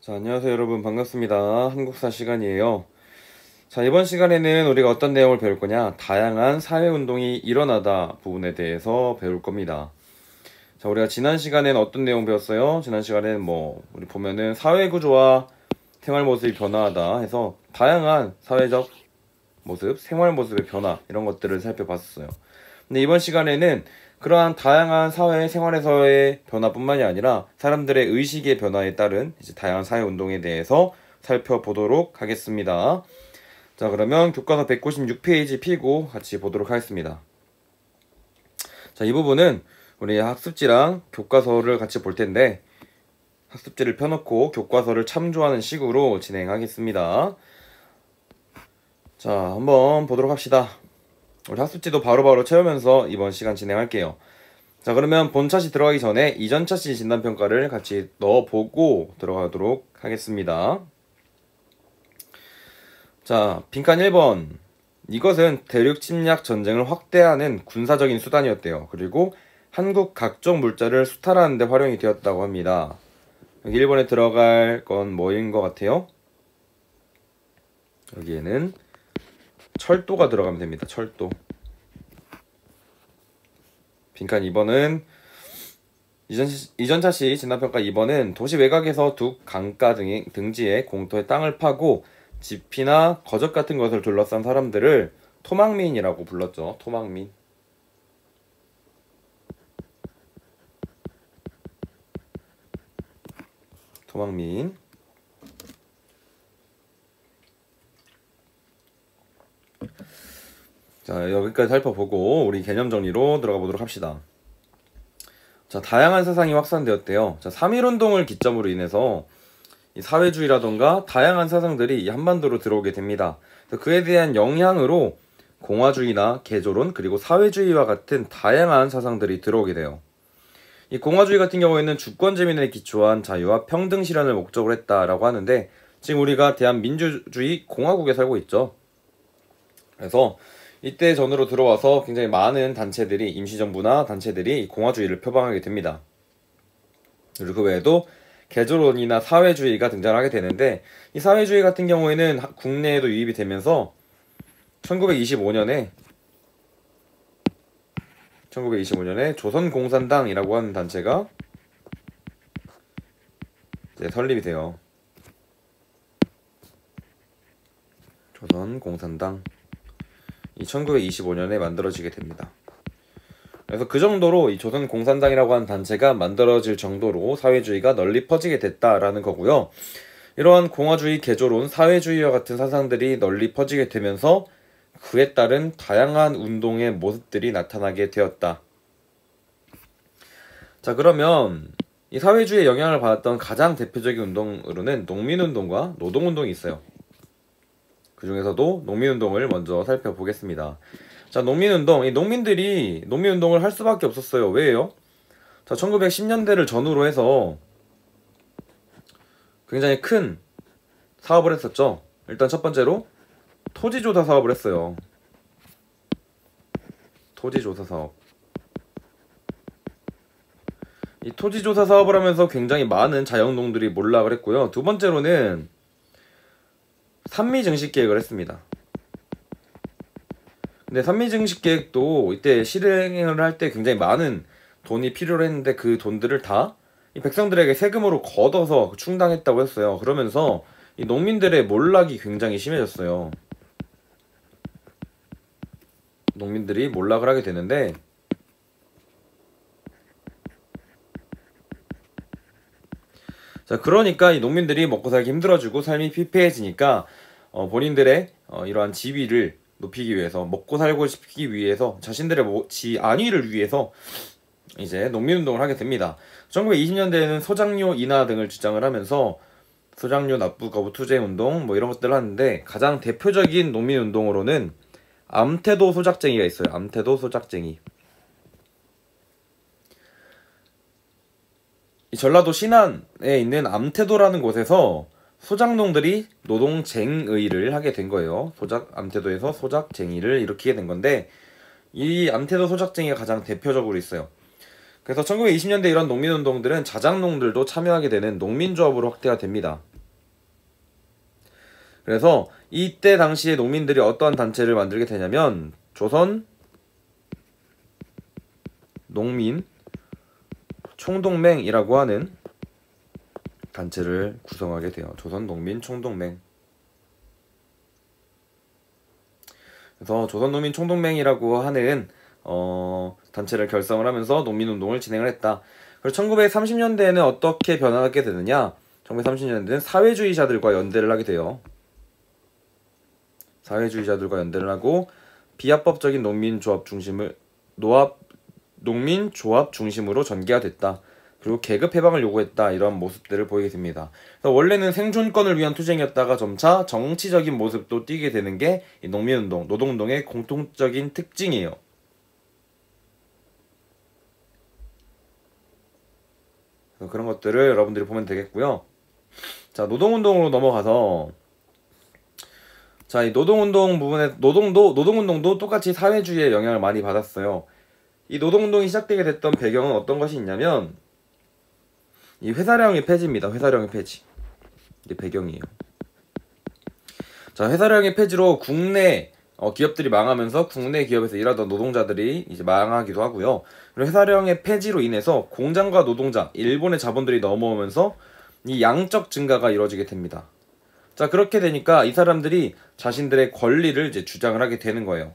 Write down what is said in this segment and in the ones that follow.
자, 안녕하세요 여러분, 반갑습니다. 한국사 시간이에요. 자, 이번 시간에는 우리가 어떤 내용을 배울 거냐, 다양한 사회운동이 일어나다 부분에 대해서 배울 겁니다. 자, 우리가 지난 시간에는 어떤 내용 배웠어요? 지난 시간에는 우리 보면은 사회구조와 생활 모습이 변화하다 해서 다양한 사회적 모습, 생활 모습의 변화, 이런 것들을 살펴봤었어요. 근데 이번 시간에는 그러한 다양한 사회 생활에서의 변화뿐만이 아니라 사람들의 의식의 변화에 따른 이제 다양한 사회 운동에 대해서 살펴보도록 하겠습니다. 자, 그러면 교과서 196페이지 피고 같이 보도록 하겠습니다. 자, 이 부분은 우리 학습지랑 교과서를 같이 볼 텐데, 학습지를 펴놓고 교과서를 참조하는 식으로 진행하겠습니다. 자, 한번 보도록 합시다. 우리 학습지도 바로바로 채우면서 이번 시간 진행할게요. 자, 그러면 본 차시 들어가기 전에 이전 차시 진단평가를 같이 넣어보고 들어가도록 하겠습니다. 자, 빈칸 1번. 이것은 대륙 침략 전쟁을 확대하는 군사적인 수단이었대요. 그리고 한국 각종 물자를 수탈하는 데 활용이 되었다고 합니다. 여기 1번에 들어갈 건 뭐인 것 같아요? 여기에는 철도가 들어가면 됩니다. 철도. 빈칸 2번은 이전차시 진단평가 2번은 도시 외곽에서 둑, 강가 등지에 공터에 땅을 파고 집이나 거적 같은 것을 둘러싼 사람들을 토막민이라고 불렀죠. 토막민. 토막민. 자, 여기까지 살펴보고 우리 개념 정리로 들어가 보도록 합시다. 자, 다양한 사상이 확산되었대요. 자, 3.1운동을 기점으로 인해서 이 사회주의라던가 다양한 사상들이 이 한반도로 들어오게 됩니다. 그에 대한 영향으로 공화주의나 개조론 그리고 사회주의와 같은 다양한 사상들이 들어오게 돼요. 이 공화주의 같은 경우에는 주권제민에 기초한 자유와 평등 실현을 목적으로 했다라고 하는데, 지금 우리가 대한민주주의 공화국에 살고 있죠. 그래서 이때 전후로 들어와서 굉장히 많은 단체들이, 임시정부나 단체들이 공화주의를 표방하게 됩니다. 그리고 그 외에도 개조론이나 사회주의가 등장하게 되는데, 이 사회주의 같은 경우에는 국내에도 유입이 되면서 1925년에 조선공산당이라고 하는 단체가 이제 설립이 돼요. 조선공산당. 이 1925년에 만들어지게 됩니다. 그래서 그 정도로 이 조선공산당이라고 하는 단체가 만들어질 정도로 사회주의가 널리 퍼지게 됐다라는 거고요. 이러한 공화주의, 개조론, 사회주의와 같은 사상들이 널리 퍼지게 되면서 그에 따른 다양한 운동의 모습들이 나타나게 되었다. 자, 그러면 이 사회주의의 영향을 받았던 가장 대표적인 운동으로는 농민운동과 노동운동이 있어요. 그 중에서도 농민운동을 먼저 살펴보겠습니다. 자, 농민운동. 이 농민들이 농민운동을 할 수밖에 없었어요. 왜요? 자, 1910년대를 전후로 해서 굉장히 큰 사업을 했었죠. 일단 첫 번째로 토지조사 사업을 했어요. 토지조사 사업. 이 토지조사 사업을 하면서 굉장히 많은 자영농들이 몰락을 했고요. 두 번째로는 산미증식계획을 했습니다. 근데 산미증식계획도 이때 실행을 할 때 굉장히 많은 돈이 필요로 했는데, 그 돈들을 다 이 백성들에게 세금으로 걷어서 충당했다고 했어요. 그러면서 이 농민들의 몰락이 굉장히 심해졌어요. 농민들이 몰락을 하게 되는데, 자, 그러니까 이 농민들이 먹고 살기 힘들어지고 삶이 피폐해지니까 본인들의 이러한 지위를 높이기 위해서, 먹고 살고 싶기 위해서, 자신들의 안위를 위해서 이제 농민운동을 하게 됩니다. 1920년대에는 소장료 인하 등을 주장을 하면서 소장료 납부 거부 투쟁 운동 이런 것들을 하는데, 가장 대표적인 농민운동으로는 암태도 소작쟁이가 있어요. 암태도 소작쟁이. 이 전라도 신안에 있는 암태도라는 곳에서 소작농들이 노동쟁의를 하게 된 거예요. 암태도에서 소작쟁의를 일으키게 된 건데, 이 암태도 소작쟁이가 가장 대표적으로 있어요. 그래서 1920년대 이런 농민운동들은 자작농들도 참여하게 되는 농민조합으로 확대가 됩니다. 그래서 이때 당시에 농민들이 어떠한 단체를 만들게 되냐면 조선 농민 총동맹이라고 하는 단체를 구성하게 돼요. 조선 농민 총동맹. 그래서 조선 농민 총동맹이라고 하는 단체를 결성을 하면서 농민운동을 진행을 했다. 그리고 1930년대에는 어떻게 변화하게 되느냐? 1930년대는 사회주의자들과 연대를 하게 돼요. 사회주의자들과 연대를 하고 비합법적인 농민조합 중심으로 전개가 됐다. 그리고 계급 해방을 요구했다. 이런 모습들을 보이게 됩니다. 원래는 생존권을 위한 투쟁이었다가 점차 정치적인 모습도 띠게 되는 게 이 농민운동, 노동운동의 공통적인 특징이에요. 그런 것들을 여러분들이 보면 되겠고요. 자, 노동운동으로 넘어가서 자, 이 노동운동 부분에 노동운동도 똑같이 사회주의의 영향을 많이 받았어요. 이 노동운동이 시작되게 됐던 배경은 어떤 것이 있냐면 이 회사령의 폐지입니다. 회사령의 폐지. 이게 배경이에요. 자, 회사령의 폐지로 국내 기업들이 망하면서 국내 기업에서 일하던 노동자들이 이제 망하기도 하고요. 그리고 회사령의 폐지로 인해서 공장과 노동자, 일본의 자본들이 넘어오면서 이 양적 증가가 이루어지게 됩니다. 자, 그렇게 되니까 이 사람들이 자신들의 권리를 이제 주장을 하게 되는 거예요.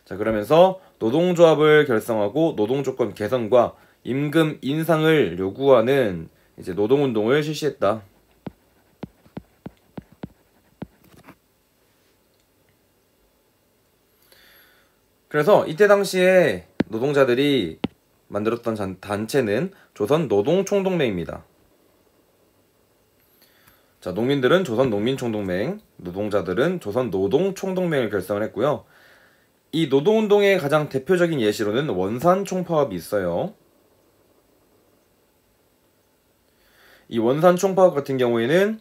자, 그러면서 노동조합을 결성하고 노동조건 개선과 임금 인상을 요구하는 이제 노동운동을 실시했다. 그래서 이때 당시에 노동자들이 만들었던 단체는 조선 노동총동맹입니다. 자, 농민들은 조선 농민총동맹, 노동자들은 조선 노동총동맹을 결성을 했고요. 이 노동운동의 가장 대표적인 예시로는 원산총파업이 있어요. 이 원산총파업 같은 경우에는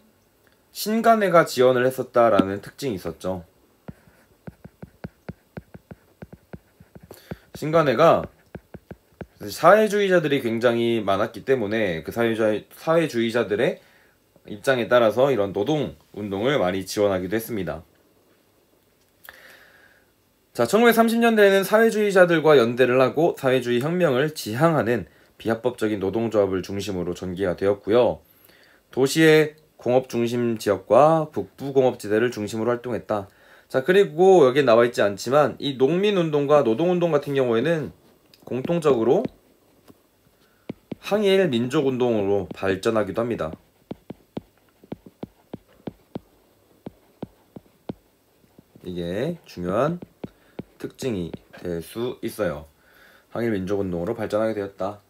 신간회가 지원을 했었다라는 특징이 있었죠. 신간회가 사회주의자들이 굉장히 많았기 때문에 그 사회주의자들의 입장에 따라서 이런 노동운동을 많이 지원하기도 했습니다. 자, 1930년대에는 사회주의자들과 연대를 하고 사회주의 혁명을 지향하는 비합법적인 노동조합을 중심으로 전개가 되었고요. 도시의 공업중심 지역과 북부공업지대를 중심으로 활동했다. 자, 그리고 여기에 나와있지 않지만 이 농민운동과 노동운동 같은 경우에는 공통적으로 항일 민족운동으로 발전하기도 합니다. 이게 중요한 특징이 될 수 있어요. 항일 민족운동으로 발전하게 되었다.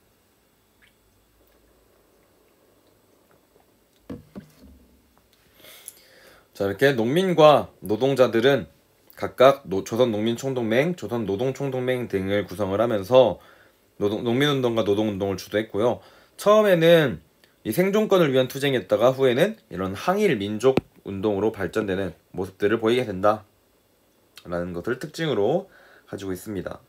자, 이렇게 농민과 노동자들은 각각 조선 농민총동맹, 조선 노동총동맹 등을 구성을 하면서 농민운동과 노동운동을 주도했고요. 처음에는 이 생존권을 위한 투쟁이었다가 후에는 이런 항일 민족운동으로 발전되는 모습들을 보이게 된다 라는 것을 특징으로 가지고 있습니다.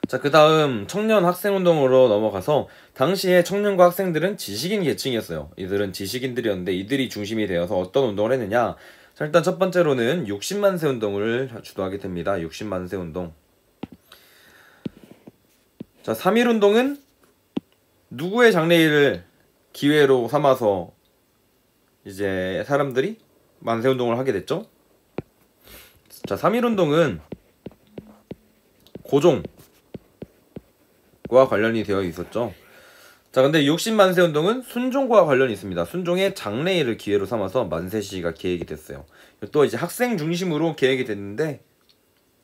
자, 그 다음 청년 학생운동으로 넘어가서 당시에 청년과 학생들은 지식인 계층이었어요. 이들은 지식인들이었는데 이들이 중심이 되어서 어떤 운동을 했느냐. 자, 일단 첫 번째로는 60만세 운동을 주도하게 됩니다. 60만세 운동. 자, 3.1운동은 누구의 장래일을 기회로 삼아서 이제 사람들이 만세운동을 하게 됐죠. 자, 3.1운동은 고종과 관련이 되어 있었죠. 자, 근데 60만세 운동은 순종과 관련이 있습니다. 순종의 장래일을 기회로 삼아서 만세 시위가 계획이 됐어요. 또 이제 학생 중심으로 계획이 됐는데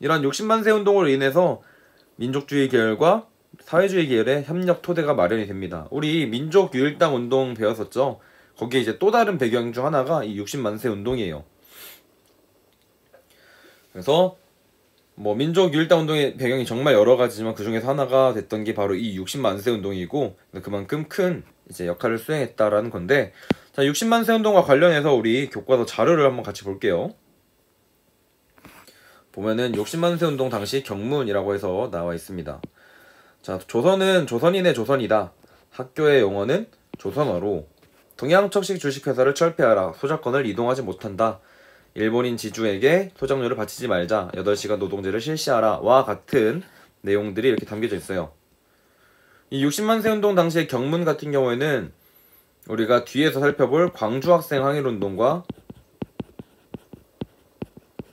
이런 60만세 운동으로 인해서 민족주의 계열과 사회주의 계열의 협력 토대가 마련이 됩니다. 우리 민족유일당 운동 배웠었죠. 거기에 이제 또 다른 배경 중 하나가 이 60만세 운동이에요. 그래서 뭐 민족유일당 운동의 배경이 정말 여러 가지지만 그 중에서 하나가 됐던 게 바로 이 60만세 운동이고 그만큼 큰 이제 역할을 수행했다라는 건데, 자, 60만세 운동과 관련해서 우리 교과서 자료를 한번 같이 볼게요. 보면은 60만세 운동 당시 경문이라고 해서 나와 있습니다. 자, 조선은 조선인의 조선이다. 학교의 용어는 조선어로 동양척식 주식회사를 철폐하라. 소작권을 이동하지 못한다. 일본인 지주에게 소작료를 바치지 말자. 8시간 노동제를 실시하라. 와 같은 내용들이 이렇게 담겨져 있어요. 이 60만 세 운동 당시의 경문 같은 경우에는 우리가 뒤에서 살펴볼 광주 학생 항일 운동과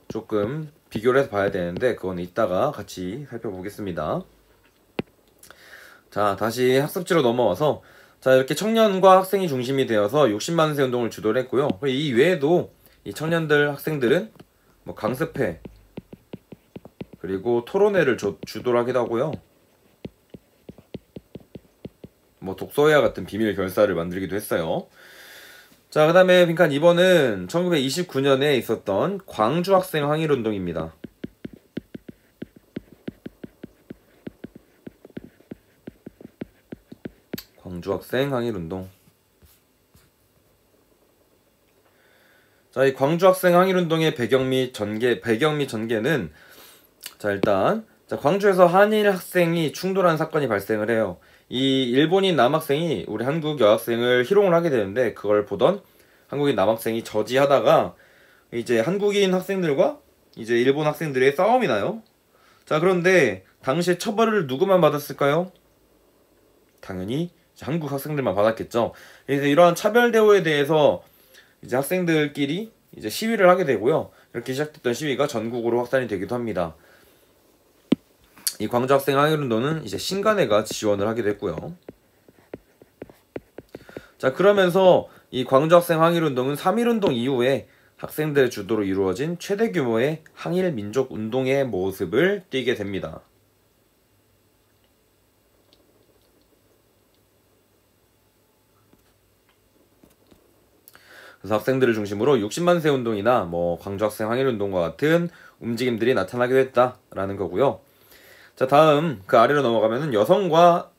조금 비교를 해서 봐야 되는데 그건 이따가 같이 살펴보겠습니다. 자, 다시 학습지로 넘어와서 자, 이렇게 청년과 학생이 중심이 되어서 60만 세 운동을 주도를 했고요. 이 외에도 이 청년들, 학생들은 뭐 강습회 그리고 토론회를 주도를 하기도 하고요. 뭐 독서회와 같은 비밀 결사를 만들기도 했어요. 자, 그 다음에 빈칸 2번은 1929년에 있었던 광주 학생 항일 운동입니다. 광주 학생 항일 운동. 자, 이 광주 학생 항일 운동의 배경 및 전개는 자, 일단 자, 광주에서 한일 학생이 충돌한 사건이 발생을 해요. 이 일본인 남학생이 우리 한국 여학생을 희롱을 하게 되는데 그걸 보던 한국인 남학생이 저지하다가 이제 한국인 학생들과 이제 일본 학생들의 싸움이 나요. 자, 그런데 당시에 처벌을 누구만 받았을까요? 당연히 한국 학생들만 받았겠죠. 그래서 이러한 차별 대우에 대해서 이제 학생들끼리 이제 시위를 하게 되고요. 이렇게 시작됐던 시위가 전국으로 확산이 되기도 합니다. 이 광주 학생 항일 운동은 이제 신간회가 지원을 하게 됐고요. 자, 그러면서 이 광주 학생 항일 운동은 3.1 운동 이후에 학생들의 주도로 이루어진 최대 규모의 항일 민족 운동의 모습을 띠게 됩니다. 그래서 학생들을 중심으로 60만 세 운동이나 뭐 광주 학생 항일 운동과 같은 움직임들이 나타나게 됐다라는 거고요. 자, 다음 그 아래로 넘어가면은 여성과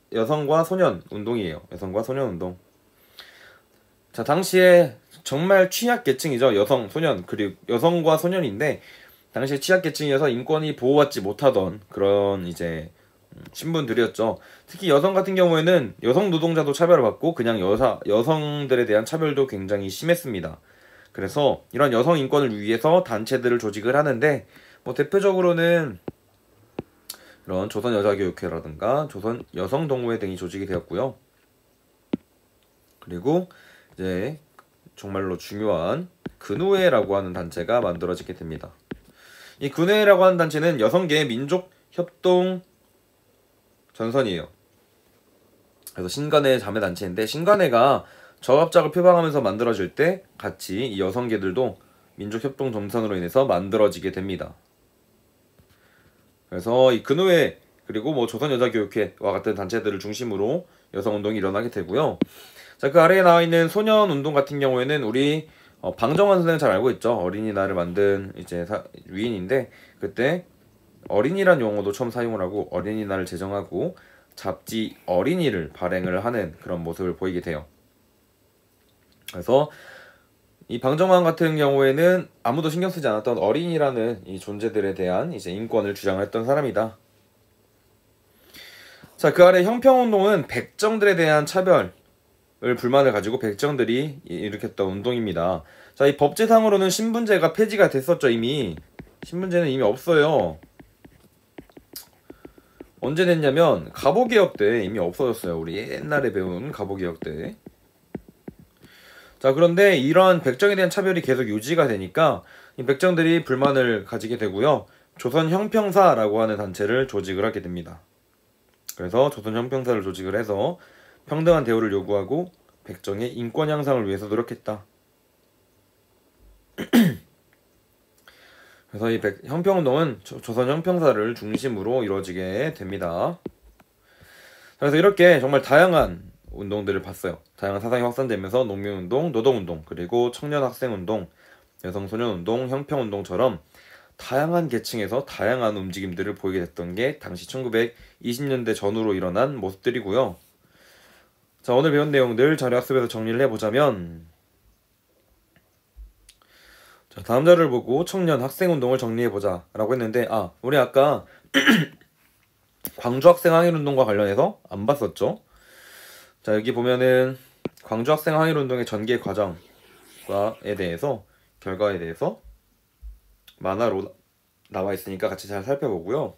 소년 운동이에요. 여성과 소년 운동. 자, 당시에 정말 취약계층이죠. 여성, 소년, 그리고 여성과 소년인데 당시에 취약계층이어서 인권이 보호받지 못하던 그런 이제 신분들이었죠. 특히 여성 같은 경우에는 여성 노동자도 차별을 받고 그냥 여성들에 대한 차별도 굉장히 심했습니다. 그래서 이런 여성 인권을 위해서 단체들을 조직을 하는데 뭐 대표적으로는 이런 조선여자교육회라든가 조선여성동호회 등이 조직이 되었고요. 그리고 이제 정말로 중요한 근우회라고 하는 단체가 만들어지게 됩니다. 이 근우회라고 하는 단체는 여성계의 민족협동 전선이에요. 그래서 신간회 자매단체인데 신간회가 저합작을 표방하면서 만들어질 때 같이 이 여성계들도 민족협동 전선으로 인해서 만들어지게 됩니다. 그래서 이 근우회 그리고 뭐 조선여자교육회와 같은 단체들을 중심으로 여성운동이 일어나게 되고요. 자, 그 아래에 나와 있는 소년운동 같은 경우에는 우리 방정환 선생님 잘 알고 있죠. 어린이날을 만든 이제 위인인데 그때 어린이란 용어도 처음 사용을 하고 어린이날을 제정하고 잡지 어린이를 발행을 하는 그런 모습을 보이게 돼요. 그래서 이 방정환 같은 경우에는 아무도 신경 쓰지 않았던 어린이라는 이 존재들에 대한 이제 인권을 주장했던 사람이다. 자, 그 아래 형평운동은 백정들에 대한 차별을 불만을 가지고 백정들이 일으켰던 운동입니다. 자, 이 법제상으로는 신분제가 폐지가 됐었죠. 이미 신분제는 이미 없어요. 언제 됐냐면 갑오개혁 때 이미 없어졌어요. 우리 옛날에 배운 갑오개혁 때. 자, 그런데 이러한 백정에 대한 차별이 계속 유지가 되니까 이 백정들이 불만을 가지게 되고요. 조선형평사라고 하는 단체를 조직을 하게 됩니다. 그래서 조선형평사를 조직을 해서 평등한 대우를 요구하고 백정의 인권 향상을 위해서 노력했다. 그래서 이 형평운동은 조선형평사를 중심으로 이루어지게 됩니다. 그래서 이렇게 정말 다양한 운동들을 봤어요. 다양한 사상이 확산되면서 농민운동, 노동운동, 그리고 청년학생운동, 여성소년운동, 형평운동처럼 다양한 계층에서 다양한 움직임들을 보이게 됐던 게 당시 1920년대 전후로 일어난 모습들이고요. 자, 오늘 배운 내용들 자료학습에서 정리를 해보자면 자, 다음 자료를 보고 청년 학생운동을 정리해보자 라고 했는데 우리 아까 광주 학생 항일운동과 관련해서 안 봤었죠? 자, 여기 보면은 광주 학생 항일 운동의 전개 과정에 대해서 결과에 대해서 만화로 나와 있으니까 같이 잘 살펴보고요.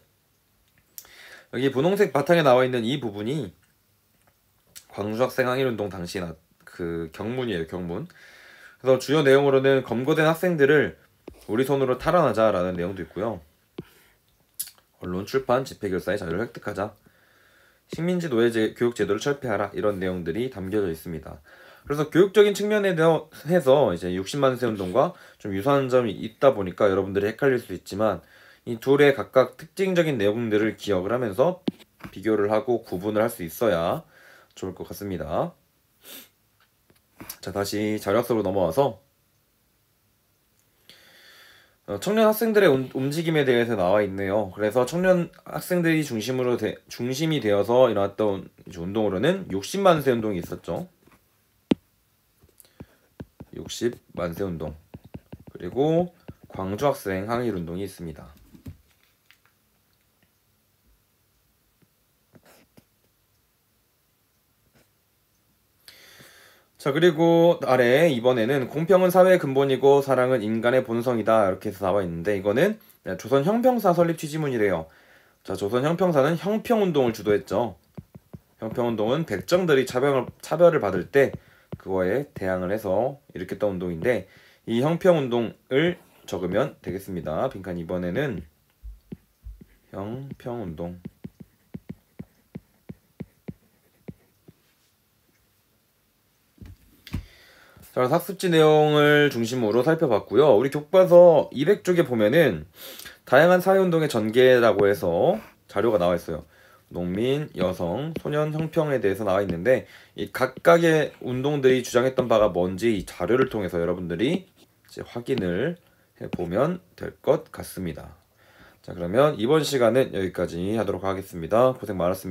여기 분홍색 바탕에 나와 있는 이 부분이 광주 학생 항일 운동 당시 그 경문이에요, 경문. 그래서 주요 내용으로는 검거된 학생들을 우리 손으로 탈환하자라는 내용도 있고요. 언론, 출판, 집회결사의 자유를 획득하자. 식민지 노예 교육 제도를 철폐하라. 이런 내용들이 담겨져 있습니다. 그래서 교육적인 측면에 대해서 이제 60만 세 운동과 좀 유사한 점이 있다 보니까 여러분들이 헷갈릴 수 있지만 이 둘의 각각 특징적인 내용들을 기억을 하면서 비교를 하고 구분을 할 수 있어야 좋을 것 같습니다. 자, 다시 자료학습으로 넘어와서 청년 학생들의 움직임에 대해서 나와 있네요. 그래서 청년 학생들이 중심이 되어서 일어났던 운동으로는 60만 세 운동이 있었죠. 60만 세 운동, 그리고 광주 학생 항일 운동이 있습니다. 자, 그리고 아래 이번에는 공평은 사회의 근본이고 사랑은 인간의 본성이다 이렇게 해서 나와 있는데, 이거는 조선 형평사 설립 취지문이래요. 자, 조선 형평사는 형평운동을 주도했죠. 형평운동은 백정들이 차별을 받을 때 그거에 대항을 해서 일으켰던 운동인데, 이 형평운동을 적으면 되겠습니다. 빈칸 이번에는 형평운동. 자, 학습지 내용을 중심으로 살펴봤고요. 우리 교과서 200쪽에 보면은 다양한 사회운동의 전개라고 해서 자료가 나와 있어요. 농민, 여성, 소년, 형평에 대해서 나와 있는데 이 각각의 운동들이 주장했던 바가 뭔지 이 자료를 통해서 여러분들이 이제 확인을 해보면 될 것 같습니다. 자, 그러면 이번 시간은 여기까지 하도록 하겠습니다. 고생 많았습니다.